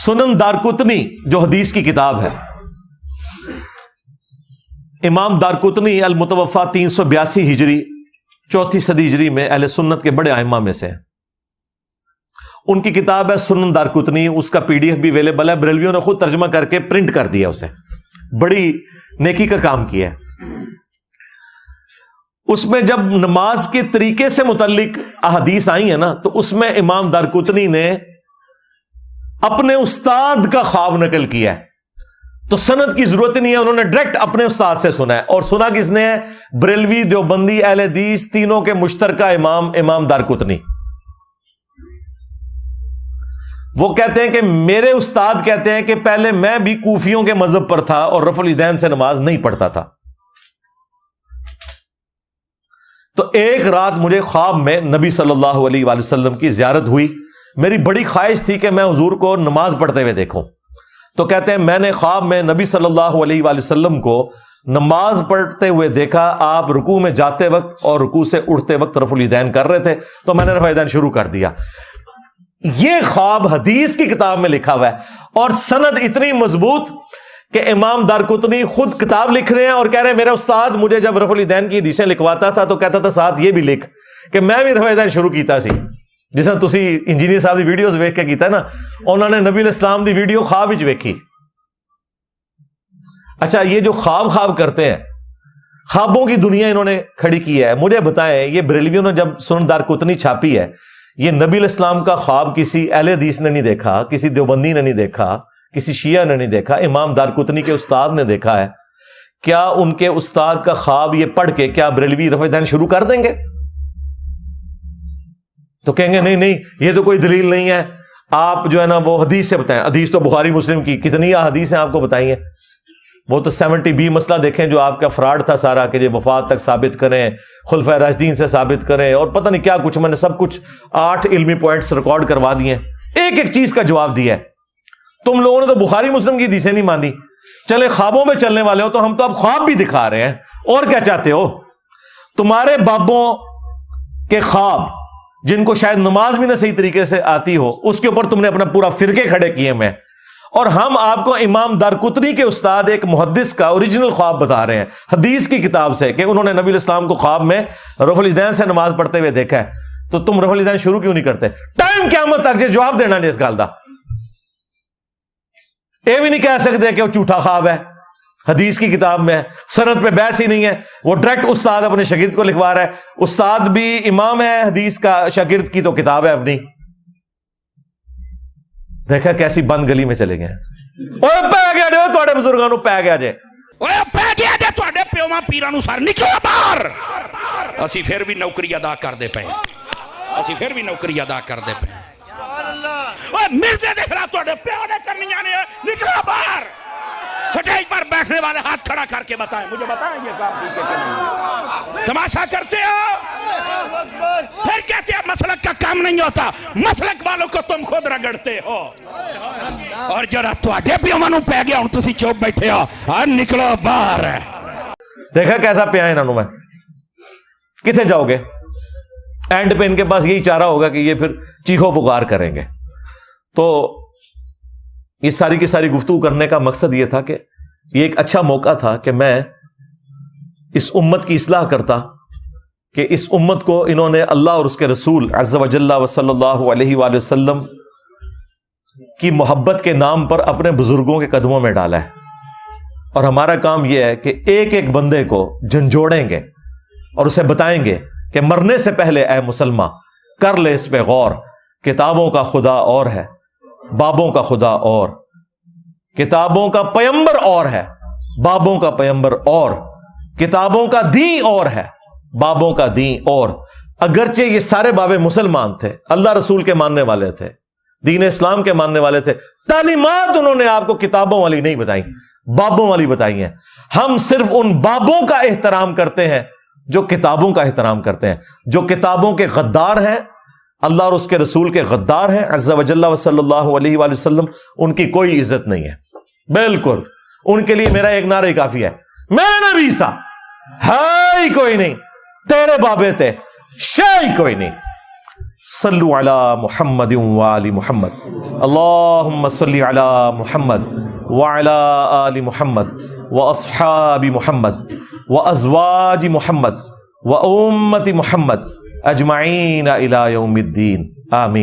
سنن دارقطنی جو حدیث کی کتاب ہے، امام دارقطنی المتوفا 382 ہجری 4 صدی ہجری میں اہل سنت کے بڑے ائمہ میں سے ہیں۔ ان کی کتاب ہے سنن دارقطنی، اس کا PDF بھی اویلیبل ہے، بریلویوں نے خود ترجمہ کر کے پرنٹ کر دیا اسے، بڑی نیکی کا کام کیا ہے۔ اس میں جب نماز کے طریقے سے متعلق احادیث آئی ہیں نا، تو اس میں امام دارقطنی نے اپنے استاد کا خواب نقل کیا ہے، تو سند کی ضرورت نہیں ہے، انہوں نے ڈائریکٹ اپنے استاد سے سنا ہے۔ اور سنا کس نے ہے؟ بریلوی، دیوبندی، اہل حدیث تینوں کے مشترکہ امام دارقطنی۔ وہ کہتے ہیں کہ میرے استاد کہتے ہیں کہ پہلے میں بھی کوفیوں کے مذہب پر تھا اور رفع الیدین سے نماز نہیں پڑھتا تھا، تو ایک رات مجھے خواب میں نبی صلی اللہ علیہ وآلہ وسلم کی زیارت ہوئی، میری بڑی خواہش تھی کہ میں حضور کو نماز پڑھتے ہوئے دیکھوں، تو کہتے ہیں میں نے خواب میں نبی صلی اللہ علیہ وآلہ وسلم کو نماز پڑھتے ہوئے دیکھا، آپ رکوع میں جاتے وقت اور رکوع سے اٹھتے وقت رفع الیدین کر رہے تھے، تو میں نے رفع الیدین شروع کر دیا۔ یہ خواب حدیث کی کتاب میں لکھا ہوا ہے، اور سند اتنی مضبوط کہ امام دارقطنی خود کتاب لکھ رہے ہیں اور کہہ رہے ہیں میرا استاد مجھے جب رفع الیدین کی حدیثیں لکھواتا تھا تو کہتا تھا ساتھ یہ بھی لکھ کہ میں بھی رفع الیدین شروع کیتا سی، جس طرح تسی انجینئر صاحب دی ویڈیوز ویکھ کے کیتا ہے نا، انہوں نے نبی علیہ السلام دی ویڈیو خواب وچ ویکھی۔ اچھا، یہ جو خواب کرتے ہیں، خوابوں کی دنیا انہوں نے کھڑی کی ہے، مجھے بتائیں یہ بریلویوں نے جب سنن دارقطنی چھاپی ہے، یہ نبی علیہ السلام کا خواب کسی اہل حدیث نے نہیں دیکھا، کسی دیوبندی نے نہیں دیکھا، کسی شیعہ نے نہیں دیکھا، امام دارقطنی کے استاد نے دیکھا ہے۔ کیا ان کے استاد کا خواب یہ پڑھ کے کیا بریلوی رفع الیدین شروع کر دیں گے؟ تو کہیں گے نہیں یہ تو کوئی دلیل نہیں ہے، آپ جو ہے نا وہ حدیث سے بتائیں۔ حدیث تو بخاری مسلم کی کتنی حدیث ہیں آپ کو بتائی ہیں، وہ تو 70B مسئلہ دیکھیں جو آپ کا فراڈ تھا سارا، کہ یہ وفات تک ثابت کریں، خلفائے راشدین سے ثابت کریں، اور پتہ نہیں کیا کچھ، میں نے سب کچھ 8 علمی پوائنٹس ریکارڈ کروا دیے ہیں، ایک چیز کا جواب دیا ہے۔ تم لوگوں نے تو بخاری مسلم کی حدیثیں نہیں مانی، چلے خوابوں میں چلنے والے ہو تو ہم تو اب خواب بھی دکھا رہے ہیں، اور کیا چاہتے ہو؟ تمہارے بابوں کے خواب جن کو شاید نماز بھی نہ صحیح طریقے سے آتی ہو، اس کے اوپر تم نے اپنا پورا فرقے کھڑے کیے میں، اور ہم آپ کو امام دارقطنی کے استاد ایک محدث کا اوریجنل خواب بتا رہے ہیں حدیث کی کتاب سے، کہ انہوں نے نبی علیہ السلام کو خواب میں رفع الیدین سے نماز پڑھتے ہوئے دیکھا ہے، تو تم رفع الیدین شروع کیوں نہیں کرتے؟ ٹائم قیامت تک جواب دینا نہیں اس گل دا، یہ بھی نہیں کہہ سکتے کہ وہ جھوٹا خواب ہے، حدیث کی کتاب میں ہے، سند پہ بحث ہی نہیں ہے، وہ ڈائریکٹ استاد اپنے شاگرد کو لکھوا رہا ہے، استاد بھی امام ہے حدیث کا، شاگرد کی تو کتاب ہے اپنی۔ دیکھا کیسی بند گلی میں چلے گئے ہیں۔ اوے پہ گیا جے تواڈے بزرگاں نوں، پہ گیا جے، اوے پہ گیا جے تواڈے پیواں پیراں نوں، سر نکلو باہر۔ اسی پھر بھی نوکری ادا کردے پئے، اسی پھر بھی نوکری ادا کردے پئے۔ اوے مرزے دے خلاف تواڈے پیو نے کرنیاں نے، نکلو باہر۔ سٹیج پر بیٹھنے والے ہاتھ کھڑا کر کے بتائیں، مجھے بتائیں یہ کام ٹھیک ہے کہ نہیں؟ تماشا کرتے ہو، پھر کہتے ہیں مسلک کا کام نہیں ہوتا، مسلک والوں کو تم خود رگڑتے ہو، اور جرا تواڈے پیواں نوں پے گیا ہن تسی چوپ بیٹھے ہو، اور نکلو باہر۔ دیکھا کیسا پیا انہوں نے، میں کتنے جاؤ گے؟ اینڈ پہ ان کے پاس یہی چارہ ہوگا کہ یہ پھر چیخو پکار کریں گے۔ تو یہ ساری کی ساری گفتگو کرنے کا مقصد یہ تھا کہ یہ ایک اچھا موقع تھا کہ میں اس امت کی اصلاح کرتا، کہ اس امت کو انہوں نے اللہ اور اس کے رسول عز و جل و صلی اللہ علیہ وآلہ وسلم کی محبت کے نام پر اپنے بزرگوں کے قدموں میں ڈالا ہے، اور ہمارا کام یہ ہے کہ ایک ایک بندے کو جھنجھوڑیں گے اور اسے بتائیں گے کہ مرنے سے پہلے اے مسلمان کر لے اس پہ غور، کتابوں کا خدا اور ہے، بابوں کا خدا اور، کتابوں کا پیمبر اور ہے، بابوں کا پیمبر اور، کتابوں کا دین اور ہے، بابوں کا دین اور۔ اگرچہ یہ سارے بابے مسلمان تھے، اللہ رسول کے ماننے والے تھے، دین اسلام کے ماننے والے تھے، تعلیمات انہوں نے آپ کو کتابوں والی نہیں بتائی، بابوں والی بتائی ہیں۔ ہم صرف ان بابوں کا احترام کرتے ہیں جو کتابوں کا احترام کرتے ہیں، جو کتابوں کے غدار ہیں، اللہ اور اس کے رسول کے غدار ہیں عز و جل و صلی اللہ علیہ وآلہ وسلم، ان کی کوئی عزت نہیں ہے، بالکل۔ ان کے لیے میرا ایک نعرہ ہی کافی ہے، میرے نبی سا ہے ہی کوئی نہیں، تیرے بابے تے شے ہی کوئی نہیں۔ صلوا علی محمد وآل محمد اللہم صلی علی محمد وعلی آل محمد واصحاب محمد وازواج محمد وامت محمد اجمعین الی یوم الدین آمین.